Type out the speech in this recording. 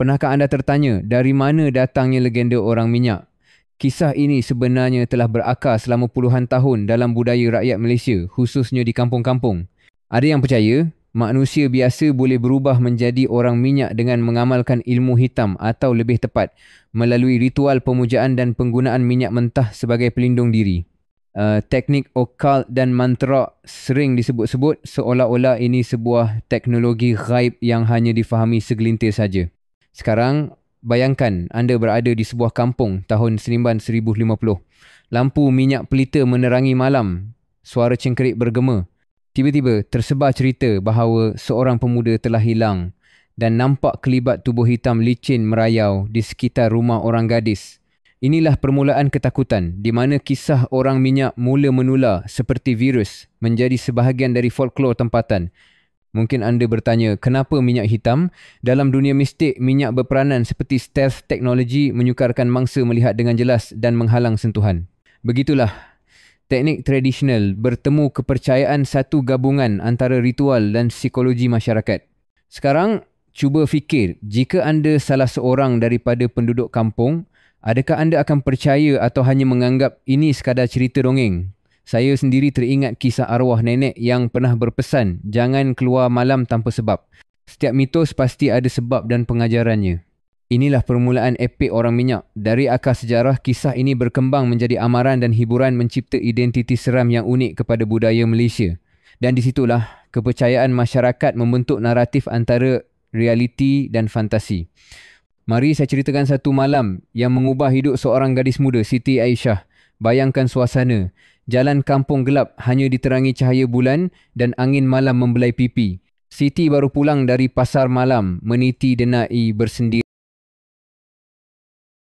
Pernahkah anda tertanya dari mana datangnya legenda orang minyak? Kisah ini sebenarnya telah berakar selama puluhan tahun dalam budaya rakyat Malaysia, khususnya di kampung-kampung. Ada yang percaya, manusia biasa boleh berubah menjadi orang minyak dengan mengamalkan ilmu hitam atau lebih tepat, melalui ritual pemujaan dan penggunaan minyak mentah sebagai pelindung diri. Teknik occult dan mantra sering disebut-sebut seolah-olah ini sebuah teknologi ghaib yang hanya difahami segelintir saja. Sekarang, bayangkan anda berada di sebuah kampung tahun Seremban 1050. Lampu minyak pelita menerangi malam, suara cengkerik bergema. Tiba-tiba tersebar cerita bahawa seorang pemuda telah hilang dan nampak kelibat tubuh hitam licin merayau di sekitar rumah orang gadis. Inilah permulaan ketakutan di mana kisah orang minyak mula menular seperti virus menjadi sebahagian dari folklor tempatan. Mungkin anda bertanya, kenapa minyak hitam? Dalam dunia mistik, minyak berperanan seperti stealth teknologi menyukarkan mangsa melihat dengan jelas dan menghalang sentuhan. Begitulah, teknik tradisional bertemu kepercayaan satu gabungan antara ritual dan psikologi masyarakat. Sekarang, cuba fikir, jika anda salah seorang daripada penduduk kampung, adakah anda akan percaya atau hanya menganggap ini sekadar cerita dongeng? Saya sendiri teringat kisah arwah nenek yang pernah berpesan, jangan keluar malam tanpa sebab. Setiap mitos pasti ada sebab dan pengajarannya. Inilah permulaan epik orang minyak. Dari akar sejarah, kisah ini berkembang menjadi amaran dan hiburan mencipta identiti seram yang unik kepada budaya Malaysia. Dan di situlah kepercayaan masyarakat membentuk naratif antara realiti dan fantasi. Mari saya ceritakan satu malam yang mengubah hidup seorang gadis muda, Siti Aisyah. Bayangkan suasana. Jalan kampung gelap hanya diterangi cahaya bulan dan angin malam membelai pipi. Siti baru pulang dari pasar malam meniti denai bersendiri.